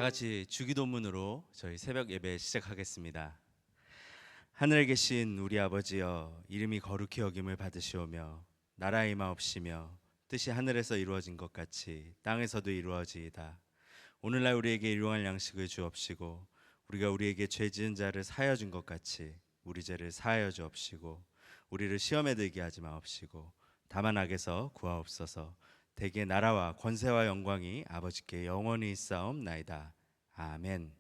다 같이 주기도문으로 저희 새벽 예배 시작하겠습니다. 하늘에 계신 우리 아버지여, 이름이 거룩히 여김을 받으시오며 나라의 임하옵시며 뜻이 하늘에서 이루어진 것 같이 땅에서도 이루어지이다. 오늘날 우리에게 일용할 양식을 주옵시고 우리가 우리에게 죄 지은 자를 사하여 준 것 같이 우리 죄를 사하여 주옵시고 우리를 시험에 들게 하지 마옵시고 다만 악에서 구하옵소서. 대개 나라와 권세와 영광이 아버지께 영원히 있사옵나이다. 아멘.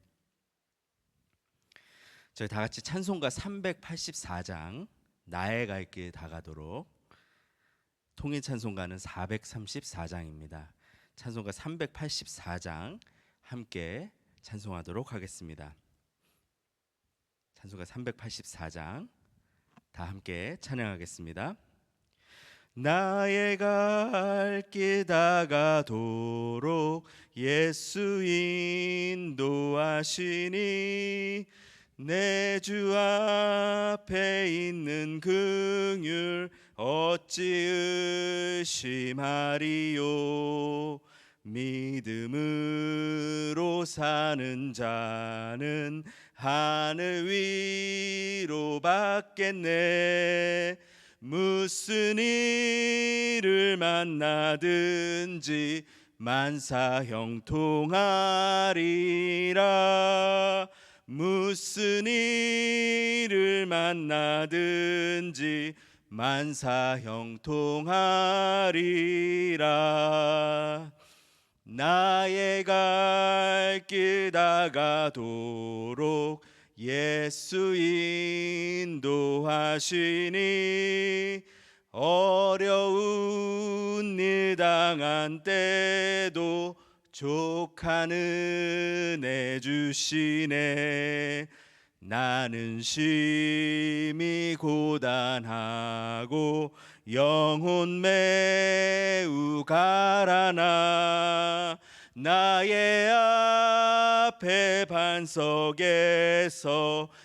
저희 다 같이 찬송가 384장 나의 갈 길 다가도록, 통일 찬송가는 434장입니다. 찬송가 384장 함께 찬송하도록 하겠습니다. 찬송가 384장 다 함께 찬양하겠습니다. 나의 갈 길 다가도록 예수 인도하시니 내 주 앞에 있는 긍휼 어찌 의심하리요. 믿음으로 사는 자는 하늘 위로 받겠네. 무슨 일을 만나든지 만사 형통하리라. 무슨 일을 만나든지 만사 형통하리라. 나의 갈 길 다가도록 예수 인도하시니 어려운 일 당한 때도 족한 은혜 주시네. 나는 심히 고단하고 영혼 매우 가라나 나의 앞에 반석에서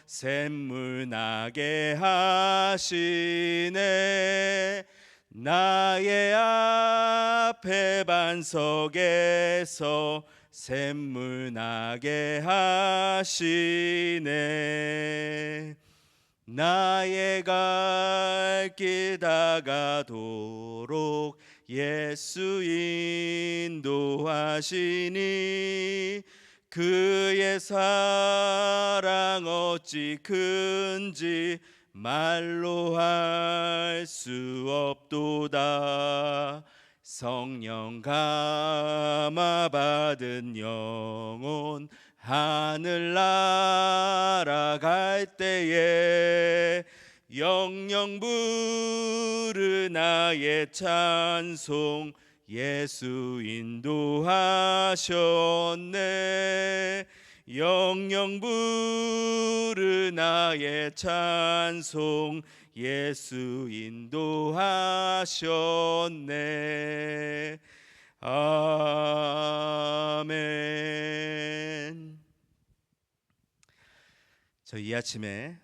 샘물 나게 하시네. 나의 앞에 반석에서 샘물 나게 하시네. 나의 갈 길 다가도록 예수 인도하시니 그의 사랑 어찌 큰지 말로 할 수 없도다. 성령 감화 받은 영혼 하늘 날아갈 때에 영영 부르 나의 찬송 예수 인도하셨네. 영영 부르 나의 찬송 예수 인도하셨네. 아멘. 저희 이 아침에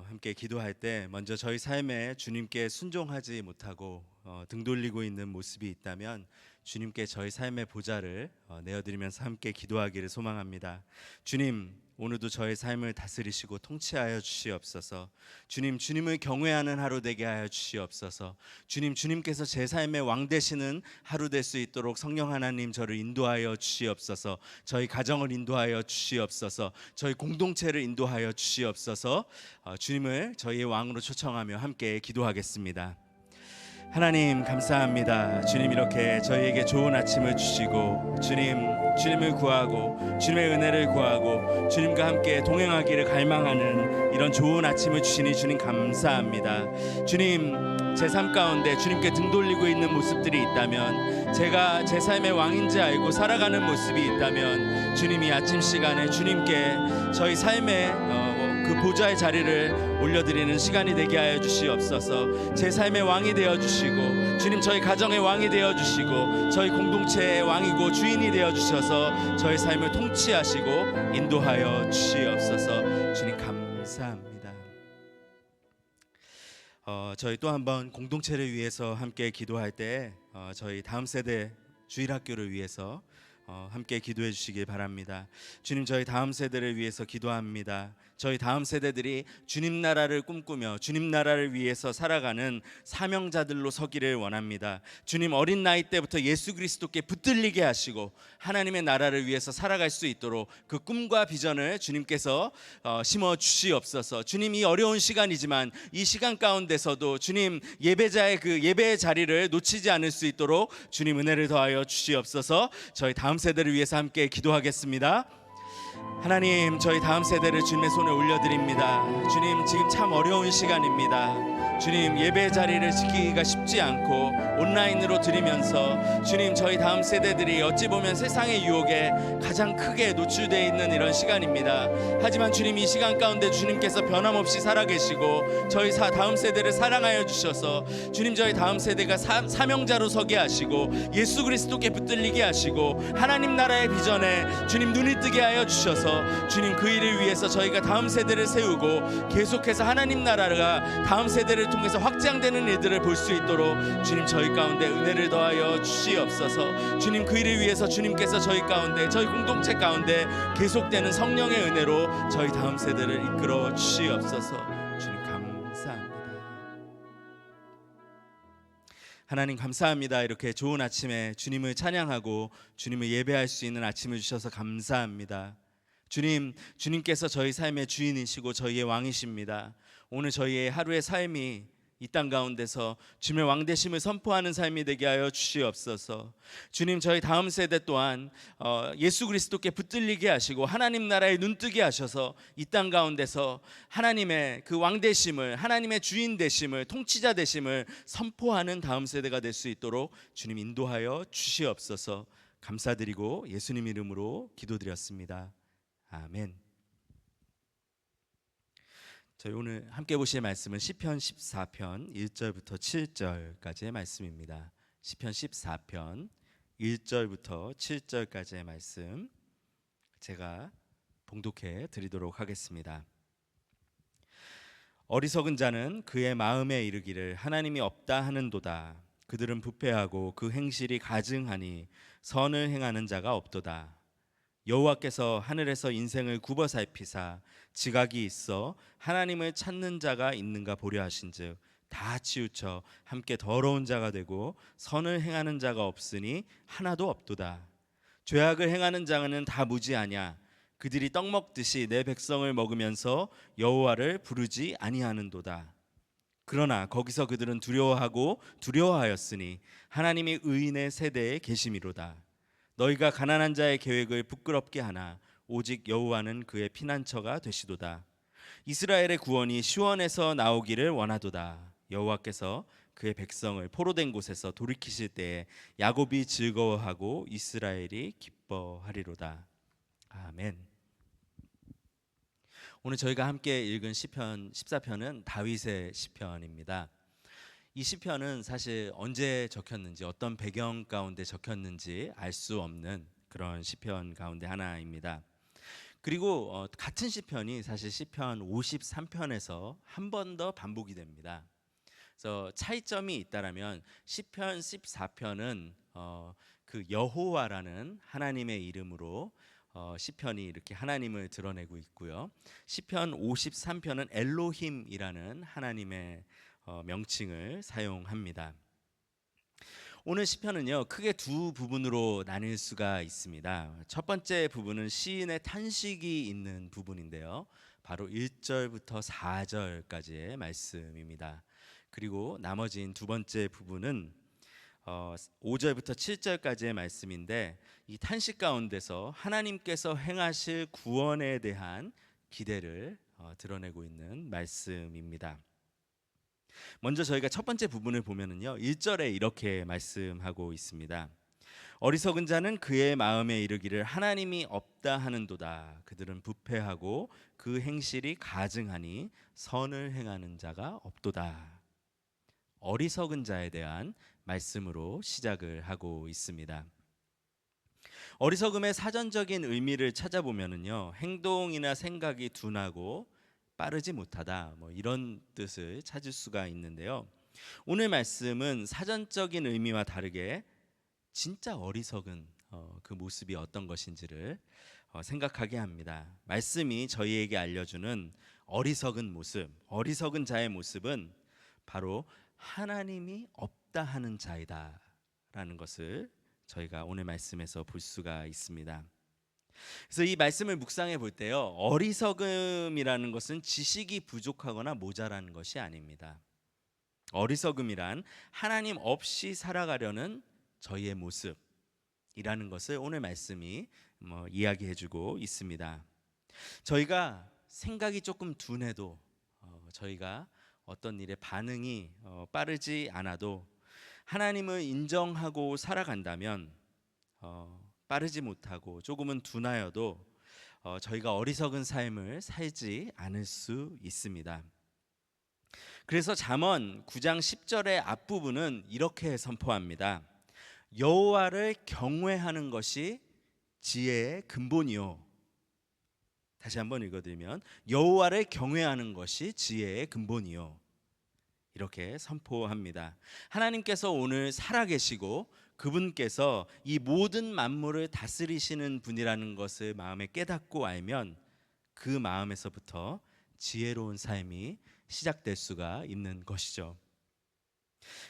함께 기도할 때 먼저 저희 삶에 주님께 순종하지 못하고 등 돌리고 있는 모습이 있다면 주님께 저희 삶의 보좌를 내어드리면서 함께 기도하기를 소망합니다. 주님, 오늘도 저의 삶을 다스리시고 통치하여 주시옵소서. 주님, 주님을 경외하는 하루 되게 하여 주시옵소서. 주님, 주님께서 제 삶의 왕 되시는 하루 될 수 있도록 성령 하나님 저를 인도하여 주시옵소서. 저희 가정을 인도하여 주시옵소서. 저희 공동체를 인도하여 주시옵소서. 주님을 저희의 왕으로 초청하며 함께 기도하겠습니다. 하나님 감사합니다. 주님, 이렇게 저희에게 좋은 아침을 주시고 주님을 구하고 주님의 은혜를 구하고 주님과 함께 동행하기를 갈망하는 이런 좋은 아침을 주시니 주님 감사합니다. 주님, 제 삶 가운데 주님께 등 돌리고 있는 모습들이 있다면, 제가 제 삶의 왕인지 알고 살아가는 모습이 있다면 주님이 아침 시간에 주님께 저희 삶의 그 보좌의 자리를 올려드리는 시간이 되게 하여 주시옵소서. 제 삶의 왕이 되어주시고 주님, 저희 가정의 왕이 되어주시고 저희 공동체의 왕이고 주인이 되어주셔서 저희 삶을 통치하시고 인도하여 주시옵소서. 주님 감사합니다. 저희 또 한번 공동체를 위해서 함께 기도할 때 저희 다음 세대 주일학교를 위해서 함께 기도해 주시길 바랍니다. 주님, 저희 다음 세대를 위해서 기도합니다. 저희 다음 세대들이 주님 나라를 꿈꾸며 주님 나라를 위해서 살아가는 사명자들로 서기를 원합니다. 주님, 어린 나이 때부터 예수 그리스도께 붙들리게 하시고 하나님의 나라를 위해서 살아갈 수 있도록 그 꿈과 비전을 주님께서 심어 주시옵소서. 주님, 이 어려운 시간이지만 이 시간 가운데서도 주님, 예배자의 그 예배의 자리를 놓치지 않을 수 있도록 주님 은혜를 더하여 주시옵소서. 저희 다음 세대를 위해서 함께 기도하겠습니다. 하나님, 저희 다음 세대를 주님의 손에 올려드립니다. 주님, 지금 참 어려운 시간입니다. 주님, 예배 자리를 지키기가 쉽지 않고 온라인으로 드리면서 주님, 저희 다음 세대들이 어찌 보면 세상의 유혹에 가장 크게 노출되어 있는 이런 시간입니다. 하지만 주님, 이 시간 가운데 주님께서 변함없이 살아계시고 저희 다음 세대를 사랑하여 주셔서 주님, 저희 다음 세대가 사명자로 서게 하시고 예수 그리스도께 붙들리게 하시고 하나님 나라의 비전에 주님 눈이 뜨게 하여 주셔서 주님, 그 일을 위해서 저희가 다음 세대를 세우고 계속해서 하나님 나라가 다음 세대를 통해서 확장되는 일들을 볼 수 있도록 주님, 저희 가운데 은혜를 더하여 주시옵소서. 주님, 그 일을 위해서 주님께서 저희 가운데, 저희 공동체 가운데 계속되는 성령의 은혜로 저희 다음 세대를 이끌어 주시옵소서. 주님, 감사합니다. 하나님, 감사합니다. 이렇게 좋은 아침에 주님을 찬양하고 주님을 예배할 수 있는 아침을 주셔서 감사합니다. 주님, 주님께서 저희 삶의 주인이시고 저희의 왕이십니다. 오늘 저희의 하루의 삶이 이 땅 가운데서 주님의 왕되심을 선포하는 삶이 되게 하여 주시옵소서. 주님, 저희 다음 세대 또한 예수 그리스도께 붙들리게 하시고 하나님 나라에 눈뜨게 하셔서 이 땅 가운데서 하나님의 그 왕되심을, 하나님의 주인 되심을, 통치자 되심을 선포하는 다음 세대가 될 수 있도록 주님 인도하여 주시옵소서. 감사드리고 예수님 이름으로 기도드렸습니다. 아멘. 저희 오늘 함께 보실 말씀은 시편 14편 1절부터 7절까지의 말씀입니다. 시편 14편 1절부터 7절까지의 말씀 제가 봉독해 드리도록 하겠습니다. 어리석은 자는 그의 마음에 이르기를 하나님이 없다 하는도다. 그들은 부패하고 그 행실이 가증하니 선을 행하는 자가 없도다. 여호와께서 하늘에서 인생을 굽어 살피사 지각이 있어 하나님을 찾는 자가 있는가 보려 하신즉 다 치우쳐 함께 더러운 자가 되고 선을 행하는 자가 없으니 하나도 없도다. 죄악을 행하는 자는 다 무지하냐. 그들이 떡 먹듯이 내 백성을 먹으면서 여호와를 부르지 아니하는도다. 그러나 거기서 그들은 두려워하고 두려워하였으니 하나님이 의인의 세대에 계심이로다. 너희가 가난한 자의 계획을 부끄럽게 하나 오직 여호와는 그의 피난처가 되시도다. 이스라엘의 구원이 시온에서 나오기를 원하도다. 여호와께서 그의 백성을 포로된 곳에서 돌이키실 때에 야곱이 즐거워하고 이스라엘이 기뻐하리로다. 아멘. 오늘 저희가 함께 읽은 시편 14편은 다윗의 시편입니다. 이 시편은 사실 언제 적혔는지, 어떤 배경 가운데 적혔는지 알 수 없는 그런 시편 가운데 하나입니다. 그리고 같은 시편이 사실 시편 53편에서 한 번 더 반복이 됩니다. 그래서 차이점이 있다라면 시편 14편은 그 여호와라는 하나님의 이름으로 시편이 이렇게 하나님을 드러내고 있고요. 시편 53편은 엘로힘이라는 하나님의 명칭을 사용합니다. 오늘 시편은요, 크게 두 부분으로 나눌 수가 있습니다. 첫 번째 부분은 시인의 탄식이 있는 부분인데요, 바로 1절부터 4절까지의 말씀입니다. 그리고 나머진 두 번째 부분은 5절부터 7절까지의 말씀인데, 이 탄식 가운데서 하나님께서 행하실 구원에 대한 기대를 드러내고 있는 말씀입니다. 먼저 저희가 첫 번째 부분을 보면은요, 1절에 이렇게 말씀하고 있습니다. 어리석은 자는 그의 마음에 이르기를 하나님이 없다 하는도다. 그들은 부패하고 그 행실이 가증하니 선을 행하는 자가 없도다. 어리석은 자에 대한 말씀으로 시작을 하고 있습니다. 어리석음의 사전적인 의미를 찾아보면은요, 행동이나 생각이 둔하고 빠르지 못하다, 이런 뜻을 찾을 수가 있는데요. 오늘 말씀은 사전적인 의미와 다르게 진짜 어리석은 그 모습이 어떤 것인지를 생각하게 합니다. 말씀이 저희에게 알려주는 어리석은 모습, 어리석은 자의 모습은 바로 하나님이 없다 하는 자이다라는 것을 저희가 오늘 말씀에서 볼 수가 있습니다. 그래서 이 말씀을 묵상해 볼 때요, 어리석음이라는 것은 지식이 부족하거나 모자라는 것이 아닙니다. 어리석음이란 하나님 없이 살아가려는 저희의 모습이라는 것을 오늘 말씀이 이야기해주고 있습니다. 저희가 생각이 조금 둔해도 저희가 어떤 일에 반응이 빠르지 않아도 하나님을 인정하고 살아간다면 빠르지 못하고 조금은 둔하여도 저희가 어리석은 삶을 살지 않을 수 있습니다. 그래서 잠언 9장 10절의 앞부분은 이렇게 선포합니다. 여호와를 경외하는 것이 지혜의 근본이요. 다시 한번 읽어드리면 여호와를 경외하는 것이 지혜의 근본이요. 이렇게 선포합니다. 하나님께서 오늘 살아계시고 그분께서 이 모든 만물을 다스리시는 분이라는 것을 마음에 깨닫고 알면 그 마음에서부터 지혜로운 삶이 시작될 수가 있는 것이죠.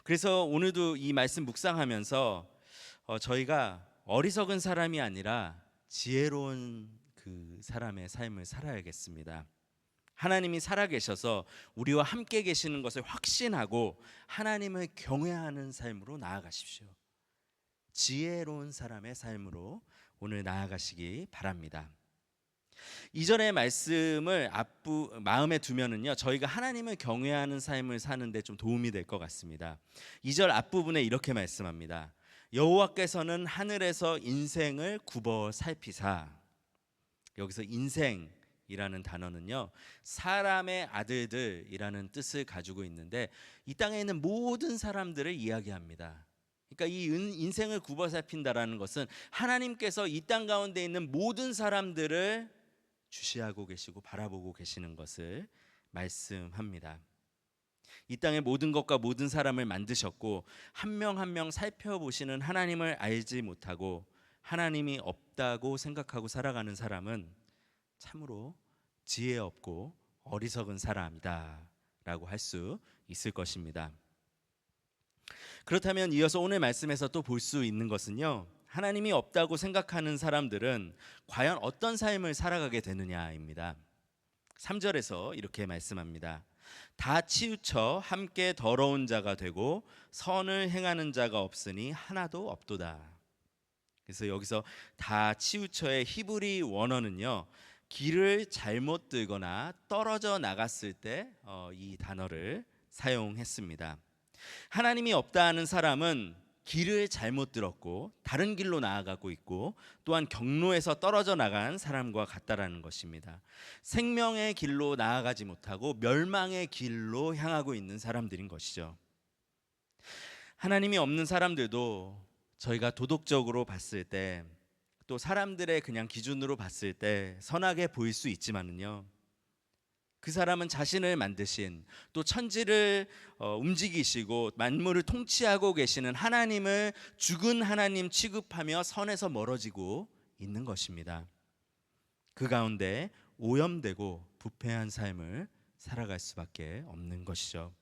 그래서 오늘도 이 말씀 묵상하면서 저희가 어리석은 사람이 아니라 지혜로운 그 사람의 삶을 살아야겠습니다. 하나님이 살아계셔서 우리와 함께 계시는 것을 확신하고 하나님을 경외하는 삶으로 나아가십시오. 지혜로운 사람의 삶으로 오늘 나아가시기 바랍니다. 이전의 말씀을 마음에 두면은요, 저희가 하나님을 경외하는 삶을 사는데 좀 도움이 될 것 같습니다. 2절 앞부분에 이렇게 말씀합니다. 여호와께서는 하늘에서 인생을 굽어 살피사. 여기서 인생이라는 단어는요, 사람의 아들들이라는 뜻을 가지고 있는데 이 땅에 있는 모든 사람들을 이야기합니다. 그러니까 이 인생을 굽어 살핀다라는 것은 하나님께서 이 땅 가운데 있는 모든 사람들을 주시하고 계시고 바라보고 계시는 것을 말씀합니다. 이 땅의 모든 것과 모든 사람을 만드셨고 한 명 한 명 살펴보시는 하나님을 알지 못하고 하나님이 없다고 생각하고 살아가는 사람은 참으로 지혜 없고 어리석은 사람이다 라고 할 수 있을 것입니다. 그렇다면 이어서 오늘 말씀에서 또 볼 수 있는 것은요, 하나님이 없다고 생각하는 사람들은 과연 어떤 삶을 살아가게 되느냐입니다. 3절에서 이렇게 말씀합니다. 다 치우쳐 함께 더러운 자가 되고 선을 행하는 자가 없으니 하나도 없도다. 그래서 여기서 다 치우쳐의 히브리 원어는요, 길을 잘못 들거나 떨어져 나갔을 때 이 단어를 사용했습니다. 하나님이 없다 하는 사람은 길을 잘못 들었고 다른 길로 나아가고 있고 또한 경로에서 떨어져 나간 사람과 같다라는 것입니다. 생명의 길로 나아가지 못하고 멸망의 길로 향하고 있는 사람들인 것이죠. 하나님이 없는 사람들도 저희가 도덕적으로 봤을 때 또 사람들의 그냥 기준으로 봤을 때 선하게 보일 수 있지만은요, 그 사람은 자신을 만드신 또 천지를 움직이시고 만물을 통치하고 계시는 하나님을 죽은 하나님 취급하며 선에서 멀어지고 있는 것입니다. 그 가운데 오염되고 부패한 삶을 살아갈 수밖에 없는 것이죠.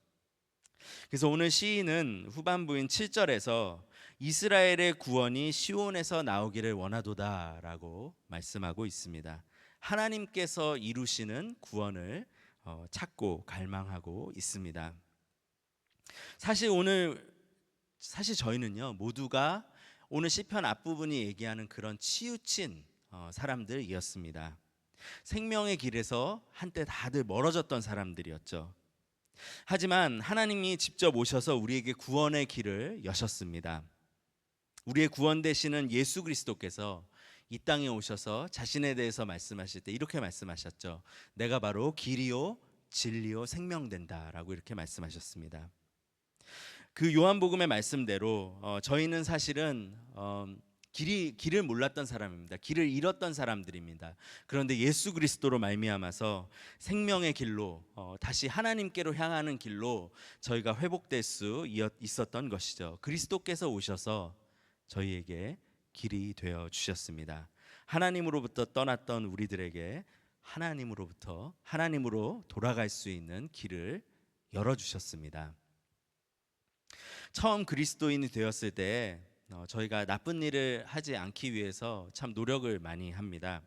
그래서 오늘 시인은 후반부인 7절에서 이스라엘의 구원이 시온에서 나오기를 원하도다라고 말씀하고 있습니다. 하나님께서 이루시는 구원을 찾고 갈망하고 있습니다. 사실 저희는요, 모두가 오늘 시편 앞부분이 얘기하는 그런 치우친 사람들이었습니다. 생명의 길에서 한때 다들 멀어졌던 사람들이었죠. 하지만 하나님이 직접 오셔서 우리에게 구원의 길을 여셨습니다. 우리의 구원 되시는 예수 그리스도께서 이 땅에 오셔서 자신에 대해서 말씀하실 때 이렇게 말씀하셨죠. 내가 바로 길이요 진리요 생명된다라고 이렇게 말씀하셨습니다. 그 요한복음의 말씀대로 저희는 사실은 길을 몰랐던 사람입니다. 길을 잃었던 사람들입니다. 그런데 예수 그리스도로 말미암아서 생명의 길로 다시 하나님께로 향하는 길로 저희가 회복될 수 있었던 것이죠. 그리스도께서 오셔서 저희에게 길이 되어 주셨습니다. 하나님으로부터 떠났던 우리들에게 하나님으로 돌아갈 수 있는 길을 열어 주셨습니다. 처음 그리스도인이 되었을 때 저희가 나쁜 일을 하지 않기 위해서 참 노력을 많이 합니다.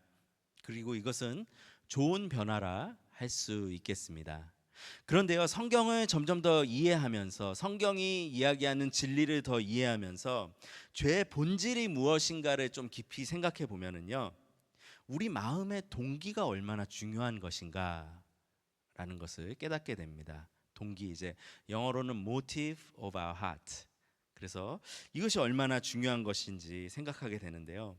그리고 이것은 좋은 변화라 할 수 있겠습니다. 그런데요, 성경을 점점 더 이해하면서 성경이 이야기하는 진리를 더 이해하면서 죄의 본질이 무엇인가를 좀 깊이 생각해 보면은요, 우리 마음의 동기가 얼마나 중요한 것인가라는 것을 깨닫게 됩니다. 동기, 이제 영어로는 motive of our heart. 그래서 이것이 얼마나 중요한 것인지 생각하게 되는데요.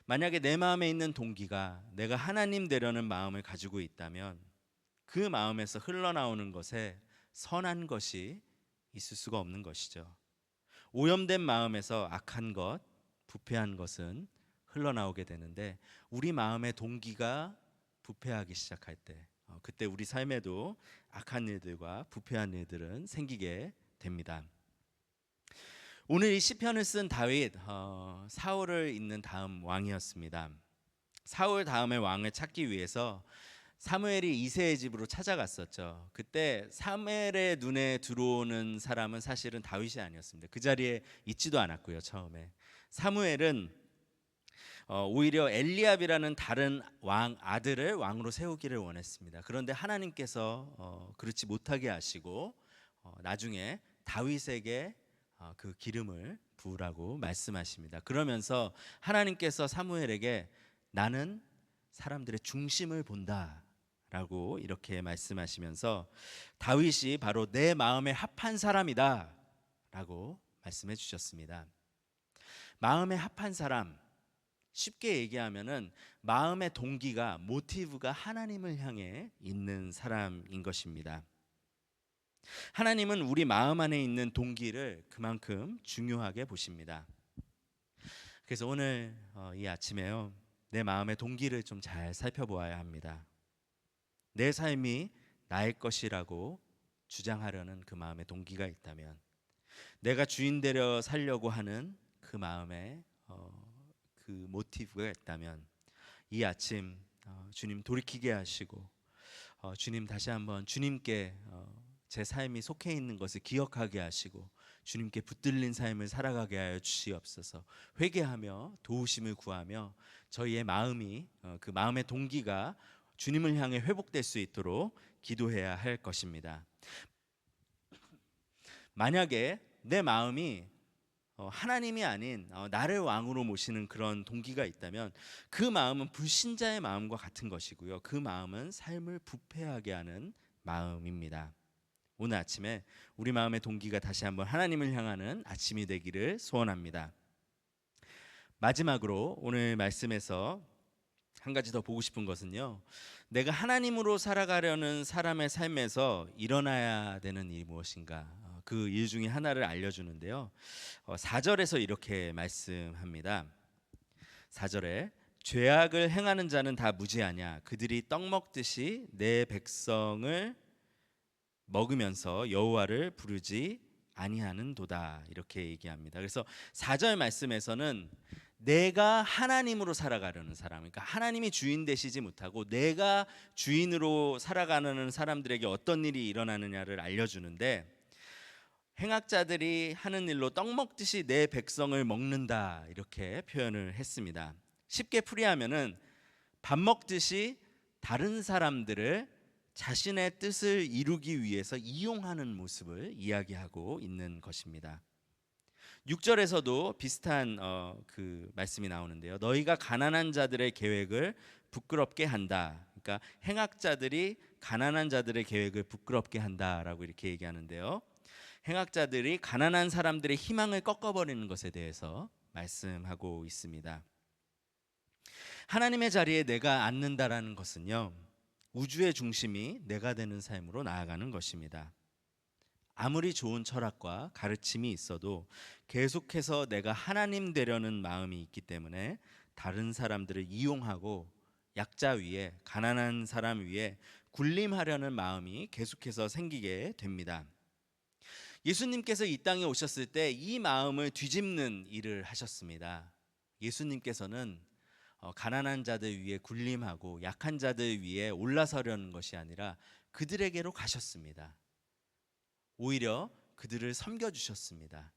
만약에 내 마음에 있는 동기가 내가 하나님 되려는 마음을 가지고 있다면 그 마음에서 흘러나오는 것에 선한 것이 있을 수가 없는 것이죠. 오염된 마음에서 악한 것, 부패한 것은 흘러나오게 되는데 우리 마음의 동기가 부패하기 시작할 때 그때 우리 삶에도 악한 일들과 부패한 일들은 생기게 됩니다. 오늘 이 시편을 쓴 다윗, 사울을 잇는 다음 왕이었습니다. 사울 다음의 왕을 찾기 위해서 사무엘이 이새의 집으로 찾아갔었죠. 그때 사무엘의 눈에 들어오는 사람은 사실은 다윗이 아니었습니다. 그 자리에 있지도 않았고요. 처음에 사무엘은 오히려 엘리압이라는 다른 왕 아들을 왕으로 세우기를 원했습니다. 그런데 하나님께서 그렇지 못하게 하시고 나중에 다윗에게 그 기름을 부으라고 말씀하십니다. 그러면서 하나님께서 사무엘에게 나는 사람들의 중심을 본다 라고 이렇게 말씀하시면서 다윗이 바로 내 마음에 합한 사람이다 라고 말씀해 주셨습니다. 마음에 합한 사람, 쉽게 얘기하면은 마음의 동기가, 모티브가 하나님을 향해 있는 사람인 것입니다. 하나님은 우리 마음 안에 있는 동기를 그만큼 중요하게 보십니다. 그래서 오늘 이 아침에요, 내 마음의 동기를 좀 잘 살펴보아야 합니다. 내 삶이 나의 것이라고 주장하려는 그 마음의 동기가 있다면, 내가 주인 되려 살려고 하는 그 마음의 그 모티브가 있다면 이 아침 주님 돌이키게 하시고 주님 다시 한번 주님께 제 삶이 속해 있는 것을 기억하게 하시고 주님께 붙들린 삶을 살아가게 하여 주시옵소서. 회개하며 도우심을 구하며 저희의 마음이 그 마음의 동기가 주님을 향해 회복될 수 있도록 기도해야 할 것입니다. 만약에 내 마음이 하나님이 아닌 나를 왕으로 모시는 그런 동기가 있다면 그 마음은 불신자의 마음과 같은 것이고요. 그 마음은 삶을 부패하게 하는 마음입니다. 오늘 아침에 우리 마음의 동기가 다시 한번 하나님을 향하는 아침이 되기를 소원합니다. 마지막으로 오늘 말씀에서 한 가지 더 보고 싶은 것은요, 내가 하나님으로 살아가려는 사람의 삶에서 일어나야 되는 일이 무엇인가, 그 일 중에 하나를 알려주는데요. 4절에서 이렇게 말씀합니다. 4절에 죄악을 행하는 자는 다 무지하냐, 그들이 떡 먹듯이 내 백성을 먹으면서 여호와를 부르지 아니하는도다, 이렇게 얘기합니다. 그래서 4절 말씀에서는 내가 하나님으로 살아가려는 사람, 그러니까 하나님이 주인 되시지 못하고 내가 주인으로 살아가는 사람들에게 어떤 일이 일어나느냐를 알려주는데, 행악자들이 하는 일로 떡 먹듯이 내 백성을 먹는다, 이렇게 표현을 했습니다. 쉽게 풀이하면은 밥 먹듯이 다른 사람들을 자신의 뜻을 이루기 위해서 이용하는 모습을 이야기하고 있는 것입니다. 6절에서도 비슷한 그 말씀이 나오는데요. 너희가 가난한 자들의 계획을 부끄럽게 한다. 그러니까 행악자들이 가난한 자들의 계획을 부끄럽게 한다라고 이렇게 얘기하는데요. 행악자들이 가난한 사람들의 희망을 꺾어버리는 것에 대해서 말씀하고 있습니다. 하나님의 자리에 내가 앉는다라는 것은요, 우주의 중심이 내가 되는 삶으로 나아가는 것입니다. 아무리 좋은 철학과 가르침이 있어도 계속해서 내가 하나님 되려는 마음이 있기 때문에 다른 사람들을 이용하고 약자 위에, 가난한 사람 위에 군림하려는 마음이 계속해서 생기게 됩니다. 예수님께서 이 땅에 오셨을 때 이 마음을 뒤집는 일을 하셨습니다. 예수님께서는 가난한 자들 위에 군림하고 약한 자들 위에 올라서려는 것이 아니라 그들에게로 가셨습니다. 오히려 그들을 섬겨주셨습니다.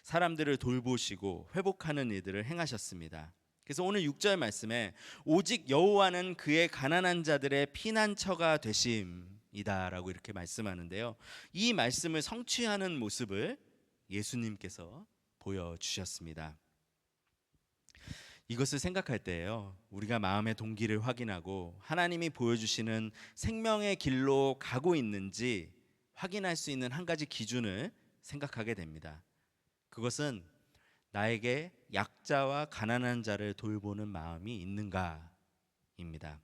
사람들을 돌보시고 회복하는 일들을 행하셨습니다. 그래서 오늘 6절 말씀에 오직 여호와는 그의 가난한 자들의 피난처가 되심이다라고 이렇게 말씀하는데요. 이 말씀을 성취하는 모습을 예수님께서 보여주셨습니다. 이것을 생각할 때예요, 우리가 마음의 동기를 확인하고 하나님이 보여주시는 생명의 길로 가고 있는지 확인할 수 있는 한 가지 기준을 생각하게 됩니다. 그것은 나에게 약자와 가난한 자를 돌보는 마음이 있는가입니다.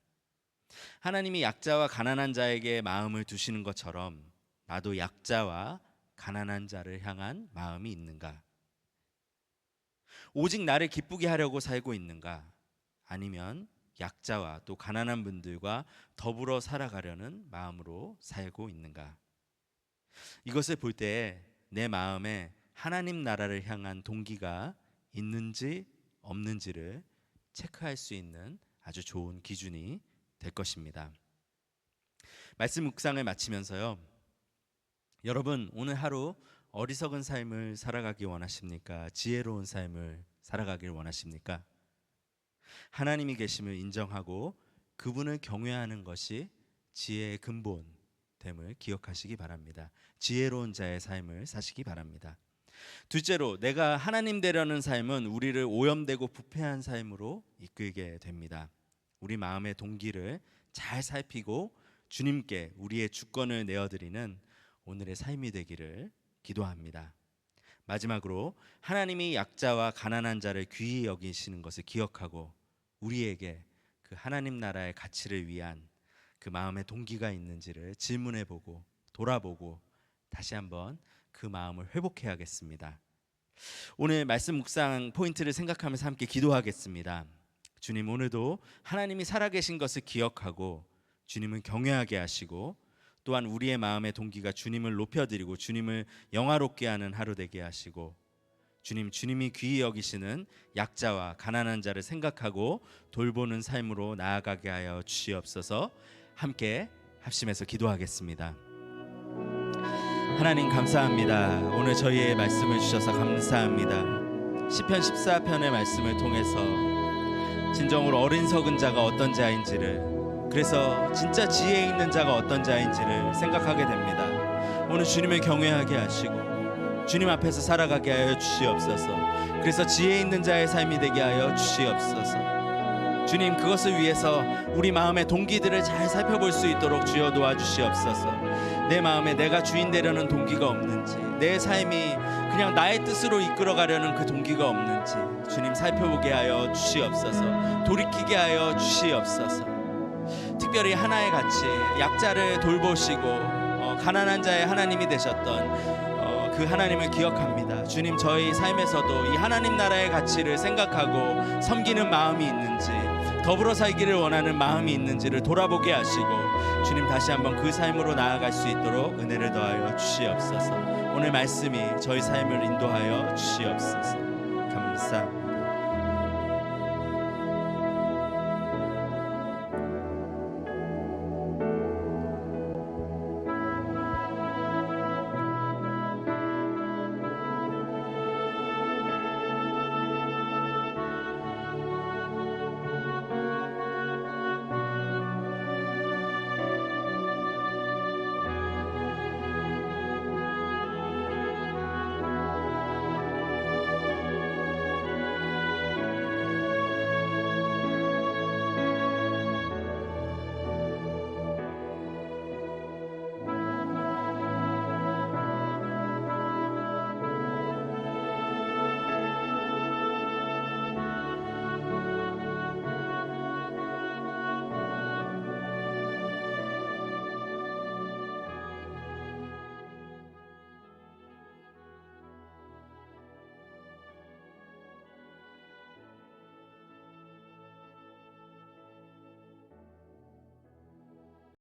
하나님이 약자와 가난한 자에게 마음을 두시는 것처럼 나도 약자와 가난한 자를 향한 마음이 있는가? 오직 나를 기쁘게 하려고 살고 있는가? 아니면 약자와 또 가난한 분들과 더불어 살아가려는 마음으로 살고 있는가? 이것을 볼 때 내 마음에 하나님 나라를 향한 동기가 있는지 없는지를 체크할 수 있는 아주 좋은 기준이 될 것입니다. 말씀 묵상을 마치면서요, 여러분 오늘 하루 어리석은 삶을 살아가기 원하십니까? 지혜로운 삶을 살아가길 원하십니까? 하나님이 계심을 인정하고 그분을 경외하는 것이 지혜의 근본됨을 기억하시기 바랍니다. 지혜로운 자의 삶을 사시기 바랍니다. 둘째로, 내가 하나님 되려는 삶은 우리를 오염되고 부패한 삶으로 이끌게 됩니다. 우리 마음의 동기를 잘 살피고 주님께 우리의 주권을 내어드리는 오늘의 삶이 되기를 기도합니다. 마지막으로, 하나님이 약자와 가난한 자를 귀히 여기시는 것을 기억하고 우리에게 그 하나님 나라의 가치를 위한 그 마음의 동기가 있는지를 질문해보고 돌아보고 다시 한번 그 마음을 회복해야겠습니다. 오늘 말씀 묵상 포인트를 생각하면서 함께 기도하겠습니다. 주님, 오늘도 하나님이 살아계신 것을 기억하고 주님을 경외하게 하시고 또한 우리의 마음의 동기가 주님을 높여드리고 주님을 영화롭게 하는 하루 되게 하시고 주님이 귀히 여기시는 약자와 가난한 자를 생각하고 돌보는 삶으로 나아가게 하여 주시옵소서. 함께 합심해서 기도하겠습니다. 하나님 감사합니다. 오늘 저희의 말씀을 주셔서 감사합니다. 시편 14편의 말씀을 통해서 진정으로 어리석은 자가 어떤 자인지를, 그래서 진짜 지혜 있는 자가 어떤 자인지를 생각하게 됩니다. 오늘 주님을 경외하게 하시고 주님 앞에서 살아가게 하여 주시옵소서. 그래서 지혜 있는 자의 삶이 되게 하여 주시옵소서. 주님, 그것을 위해서 우리 마음의 동기들을 잘 살펴볼 수 있도록 주여 도와주시옵소서. 내 마음에 내가 주인 되려는 동기가 없는지, 내 삶이 그냥 나의 뜻으로 이끌어가려는 그 동기가 없는지 주님 살펴보게 하여 주시옵소서. 돌이키게 하여 주시옵소서. 특별히 하나의 가치, 약자를 돌보시고 가난한 자의 하나님이 되셨던 그 하나님을 기억합니다. 주님, 저희 삶에서도 이 하나님 나라의 가치를 생각하고 섬기는 마음이 있는지, 더불어 살기를 원하는 마음이 있는지를 돌아보게 하시고 주님, 다시 한번 그 삶으로 나아갈 수 있도록 은혜를 더하여 주시옵소서. 오늘 말씀이 저희 삶을 인도하여 주시옵소서. 감사합니다.